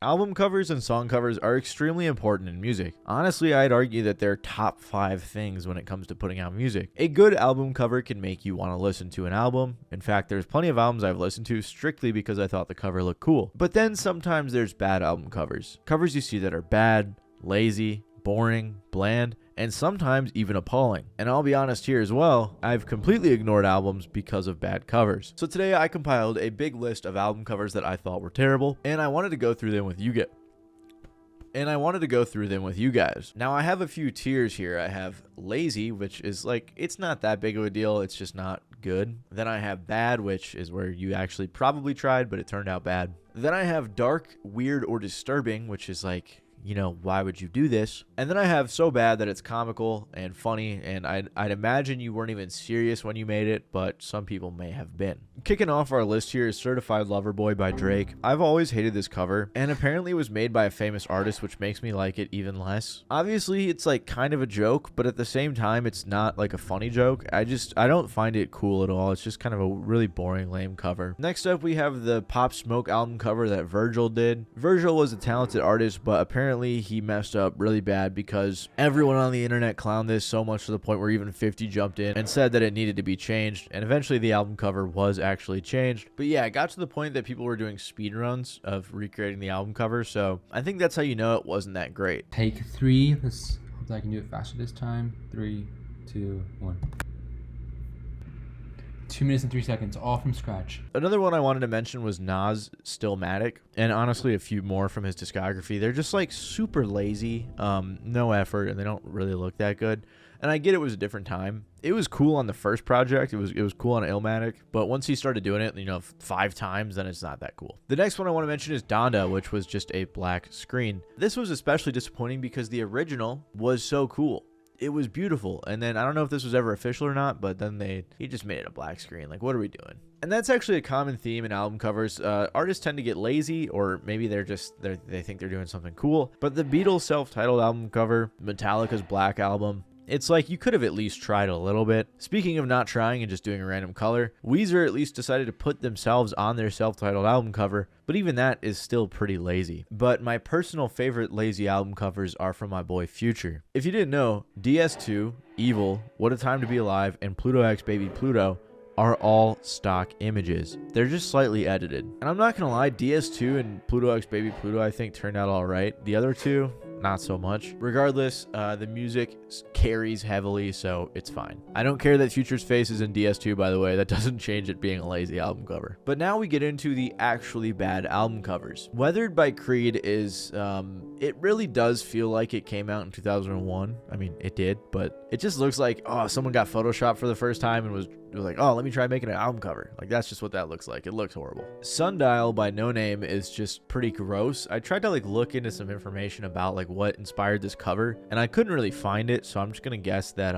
Album covers and song covers are extremely important in music. Honestly, I'd argue that they're top 5 things when it comes to putting out music. A good album cover can make you want to listen to an album. In fact, there's plenty of albums I've listened to strictly because I thought the cover looked cool. But then sometimes there's bad album covers. Covers you see that are bad, lazy, boring, bland, and sometimes even appalling. And I'll be honest here as well, I've completely ignored albums because of bad covers. So today I compiled a big list of album covers that I thought were terrible, and I wanted to go through them with you guys. Now I have a few tiers here. I have lazy, which is like, it's not that big of a deal, it's just not good. Then I have bad, which is where you actually probably tried, but it turned out bad. Then I have dark, weird, or disturbing, which is like, you know, why would you do this? And then I have so bad that it's comical and funny, and I'd imagine you weren't even serious when you made it, but some people may have been. Kicking off our list here is Certified Lover Boy by Drake. I've always hated this cover, and apparently it was made by a famous artist, which makes me like it even less. Obviously, it's like kind of a joke, but at the same time, it's not like a funny joke. I don't find it cool at all. It's just kind of a really boring, lame cover. Next up, we have the Pop Smoke album cover that Virgil did. Virgil was a talented artist, but apparently he messed up really bad because everyone on the internet clowned this so much to the point where even 50 jumped in and said that it needed to be changed, and eventually the album cover was actually changed. But yeah, it got to the point that people were doing speedruns of recreating the album cover, so I think that's how you know it wasn't that great. Take 3. Let's hope that I can do it faster this time. 3, 2, 1. 2 minutes and 3 seconds, all from scratch. Another one I wanted to mention was Nas Stillmatic, and honestly a few more from his discography. They're just like super lazy, no effort, and they don't really look that good. And I get it was a different time. It was cool on the first project. It was cool on Illmatic, but once he started doing it, 5 times, then it's not that cool. The next one I want to mention is Donda, which was just a black screen. This was especially disappointing because the original was so cool. It was beautiful, and then I don't know if this was ever official or not, but then he just made it a black screen. Like, what are we doing? And that's actually a common theme in album covers. Artists tend to get lazy, or maybe they think they're doing something cool. But the Beatles self-titled album cover, Metallica's Black Album, it's like you could have at least tried a little bit. Speaking of not trying and just doing a random color, Weezer at least decided to put themselves on their self-titled album cover, but even that is still pretty lazy. But my personal favorite lazy album covers are from my boy Future. If you didn't know, DS2, Evil, What a Time to Be Alive, and Pluto X Baby Pluto are all stock images. They're just slightly edited. And I'm not gonna lie, DS2 and Pluto X Baby Pluto I think turned out alright. The other two, not so much. Regardless, the music carries heavily, so it's fine. I don't care that Future's face is in DS2, by the way. That doesn't change it being a lazy album cover. But now we get into the actually bad album covers. Weathered by Creed is, it really does feel like it came out in 2001. I mean, it did, but it just looks like, oh, someone got Photoshopped for the first time and was like, oh, let me try making an album cover. Like, that's just what that looks like. It looks horrible. Sundial by No Name is just pretty gross. I tried to look into some information about what inspired this cover, and I couldn't really find it, so I'm just gonna guess that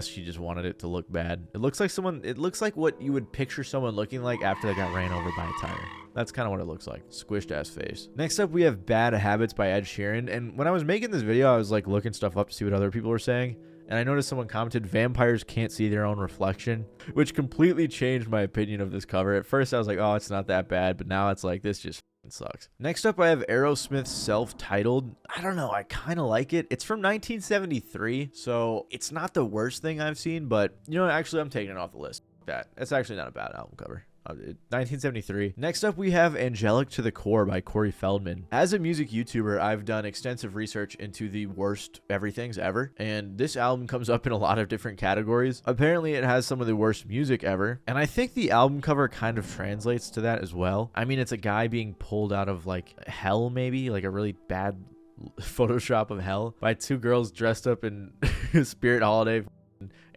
she just wanted it to look bad. It looks like what you would picture someone looking like after they got ran over by a tire. That's kind of what it looks like. Squished ass face. Next up, we have Bad Habits by Ed Sheeran. And when I was making this video, I was looking stuff up to see what other people were saying. And I noticed someone commented, vampires can't see their own reflection, which completely changed my opinion of this cover. At first, I was like, oh, it's not that bad. But now it's like, this just sucks. Next up, I have Aerosmith's self-titled. I don't know. I kind of like it. It's from 1973, so it's not the worst thing I've seen. But, actually, I'm taking it off the list. That's actually not a bad album cover. 1973. Next up, we have Angelic to the Core by Corey Feldman. As a music YouTuber, I've done extensive research into the worst everythings ever, and this album comes up in a lot of different categories. Apparently, it has some of the worst music ever, and I think the album cover kind of translates to that as well. I mean, it's a guy being pulled out of hell, maybe a really bad Photoshop of hell by 2 girls dressed up in Spirit Holiday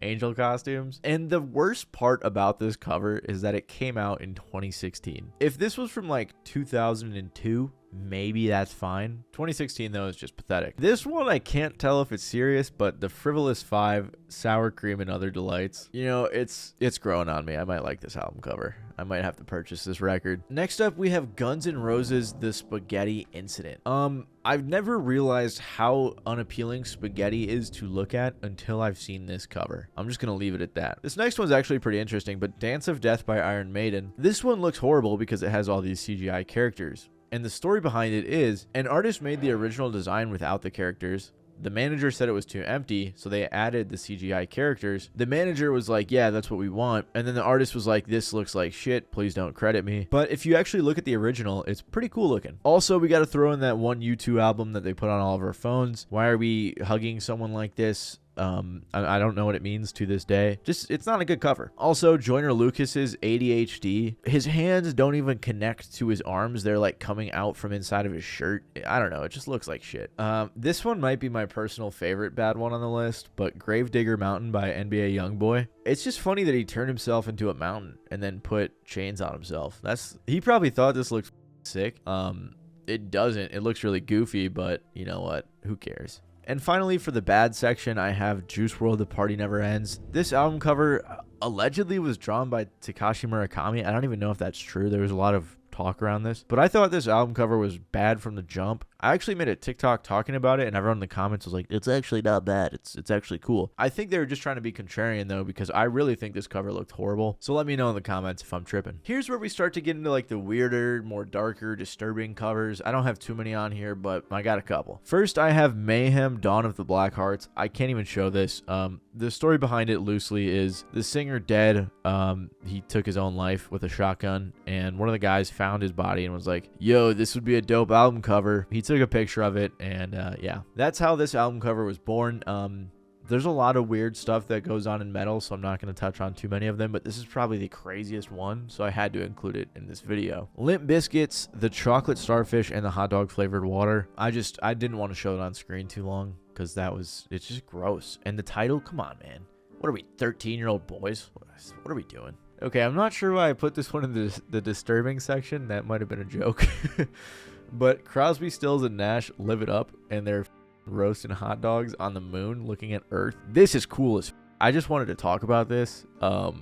angel costumes. And the worst part about this cover is that it came out in 2016. If this was from 2002, maybe that's fine. 2016 though is just pathetic. This one I can't tell if it's serious, but the Frivolous 5, Sour Cream and Other Delights, it's growing on me. I might like this album cover. I might have to purchase this record. Next up, we have Guns N' Roses' The Spaghetti Incident. I've never realized how unappealing spaghetti is to look at until I've seen this cover. I'm just gonna leave it at that. This next one's actually pretty interesting, but Dance of Death by Iron Maiden. This one looks horrible because it has all these CGI characters. And the story behind it is an artist made the original design without the characters. The manager said it was too empty, so they added the CGI characters. The manager was like, yeah, that's what we want. And then the artist was like, this looks like shit. Please don't credit me. But if you actually look at the original, it's pretty cool looking. Also, we got to throw in that one U2 album that they put on all of our phones. Why are we hugging someone like this? I don't know what it means to this day. Just, it's not a good cover. Also, Joyner Lucas's ADHD. His hands don't even connect to his arms. They're like coming out from inside of his shirt. I don't know. It just looks like shit. This one might be my personal favorite bad one on the list, but Gravedigger Mountain by NBA Youngboy. It's just funny that he turned himself into a mountain and then put chains on himself. He probably thought this looked sick. It doesn't. It looks really goofy, but you know what? Who cares? And finally, for the bad section, I have Juice WRLD, The Party Never Ends. This album cover allegedly was drawn by Takashi Murakami. I don't even know if that's true. There was a lot of talk around this, but I thought this album cover was bad from the jump. I actually made a TikTok talking about it, and everyone in the comments was like, it's actually not bad. It's actually cool. I think they were just trying to be contrarian, though, because I really think this cover looked horrible. So let me know in the comments if I'm tripping. Here's where we start to get into like the weirder, more darker, disturbing covers. I don't have too many on here, but I got a couple. First, I have Mayhem, Dawn of the Black Hearts. I can't even show this. The story behind it loosely is the singer dead. He took his own life with a shotgun, and one of the guys found his body and was like, yo, this would be a dope album cover. He took a picture of it, and yeah, that's how this album cover was born. There's a lot of weird stuff that goes on in metal, so I'm not going to touch on too many of them, but this is probably the craziest one, so I had to include it in this video. Limp Bizkit's The Chocolate Starfish and the Hot Dog Flavored Water. I didn't want to show it on screen too long because it's just gross. And the title, come on, man. What are we, 13-year-old boys? What are we doing? Okay, I'm not sure why I put this one in the disturbing section. That might have been a joke. But Crosby, Stills, and Nash live it up, and they're roasting hot dogs on the moon looking at Earth. This is cool as I just wanted to talk about this. I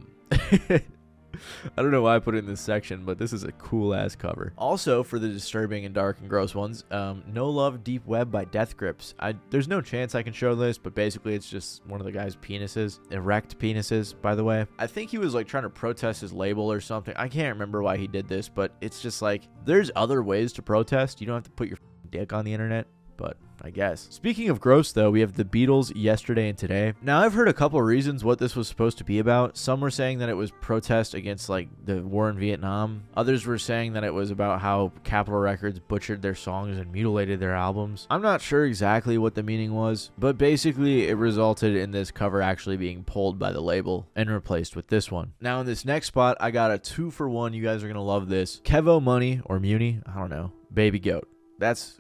don't know why I put it in this section, but this is a cool ass cover. Also, for the disturbing and dark and gross ones, No Love, Deep Web by Death Grips. There's no chance I can show this, but basically it's just one of the guy's penises. Erect penises, by the way. I think he was like trying to protest his label or something. I can't remember why he did this, but it's just like, there's other ways to protest. You don't have to put your dick on the internet, but I guess. Speaking of gross, though, we have the Beatles, Yesterday and Today. Now, I've heard a couple reasons what this was supposed to be about. Some were saying that it was protest against, like, the war in Vietnam. Others were saying that it was about how Capitol Records butchered their songs and mutilated their albums. I'm not sure exactly what the meaning was, but basically it resulted in this cover actually being pulled by the label and replaced with this one. Now, in this next spot, I got a 2-for-1. You guys are going to love this. Kevo Money, or Muni, I don't know. Baby Goat.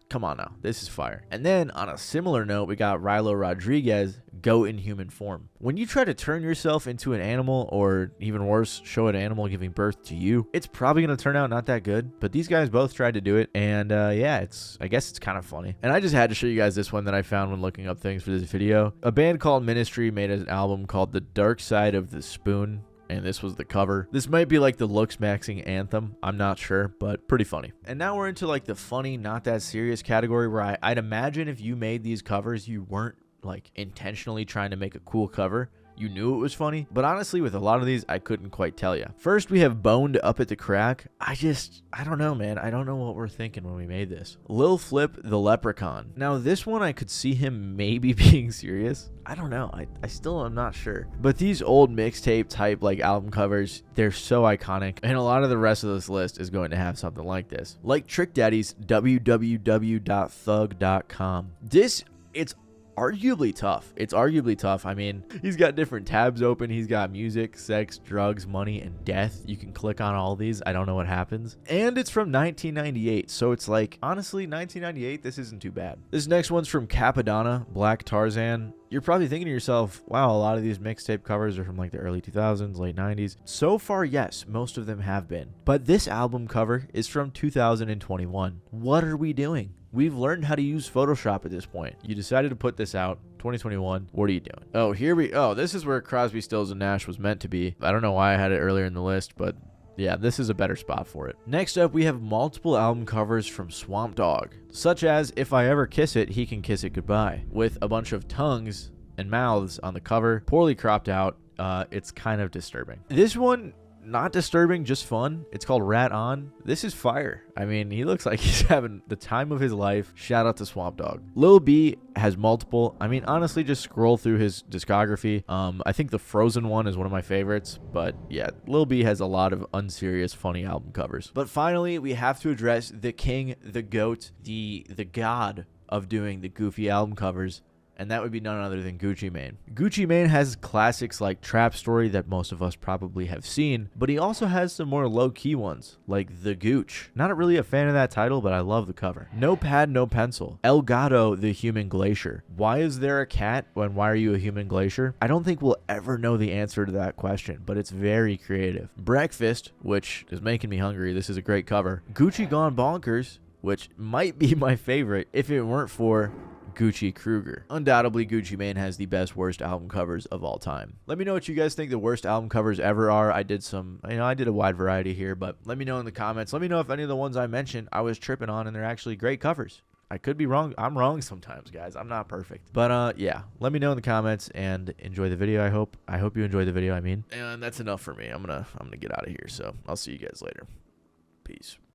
Come on now, this is fire. And then on a similar note, we got Rilo Rodriguez, Goat in Human Form. When you try to turn yourself into an animal, or even worse, show an animal giving birth to you, it's probably going to turn out not that good, but these guys both tried to do it, and yeah, I guess it's kind of funny. And I just had to show you guys this one that I found when looking up things for this video. A band called Ministry made an album called The Dark Side of the Spoon, and this was the cover. This might be like the looks maxing anthem. I'm not sure, but pretty funny. And now we're into like the funny, not that serious category where I'd imagine if you made these covers, you weren't like intentionally trying to make a cool cover. You knew it was funny, but honestly, with a lot of these, I couldn't quite tell you. First, we have Boned Up at the Crack. I don't know, man. I don't know what we're thinking when we made this. Lil Flip, The Leprechaun. Now, this one, I could see him maybe being serious. I don't know. I still am not sure. But these old mixtape type like album covers, they're so iconic. And a lot of the rest of this list is going to have something like this. Like Trick Daddy's www.thug.com. It's arguably tough. It's arguably tough. I mean, he's got different tabs open. He's got music, sex, drugs, money, and death. You can click on all these. I don't know what happens. And it's from 1998. So it's like, honestly, 1998, this isn't too bad. This next one's from Capadonna, Black Tarzan. You're probably thinking to yourself, wow, a lot of these mixtape covers are from like the early 2000s, late 90s. So far, yes, most of them have been. But this album cover is from 2021. What are we doing? We've learned how to use Photoshop at this point. You decided to put this out, 2021. What are you doing? Oh, this is where Crosby, Stills, and Nash was meant to be. I don't know why I had it earlier in the list, but yeah, this is a better spot for it. Next up, we have multiple album covers from Swamp Dogg, such as If I Ever Kiss It, He Can Kiss It Goodbye, with a bunch of tongues and mouths on the cover, poorly cropped out. It's kind of disturbing. This one, not disturbing, just fun. It's called Rat On. This is fire. I mean, he looks like he's having the time of his life. Shout out to Swamp Dogg. Lil B has multiple. I mean, honestly, just scroll through his discography. I think the Frozen one is one of my favorites, but yeah, Lil B has a lot of unserious, funny album covers. But finally, we have to address the king, the goat, the god of doing the goofy album covers, and that would be none other than Gucci Mane. Gucci Mane has classics like Trap Story that most of us probably have seen, but he also has some more low-key ones, like The Gooch. Not really a fan of that title, but I love the cover. No Pad, No Pencil. El Gato, the Human Glacier. Why is there a cat when why are you a human glacier? I don't think we'll ever know the answer to that question, but it's very creative. Breakfast, which is making me hungry. This is a great cover. Gucci Gone Bonkers, which might be my favorite if it weren't for Gucci Kruger. Undoubtedly, Gucci Mane has the best worst album covers of all time. Let me know what you guys think the worst album covers ever are. I did a wide variety here, but let me know in the comments. Let me know if any of the ones I mentioned I was tripping on and they're actually great covers. I could be wrong. I'm wrong sometimes, guys. I'm not perfect. But yeah, let me know in the comments and enjoy the video. I hope you enjoyed the video, and that's enough for me. I'm gonna get out of here. So I'll see you guys later. Peace.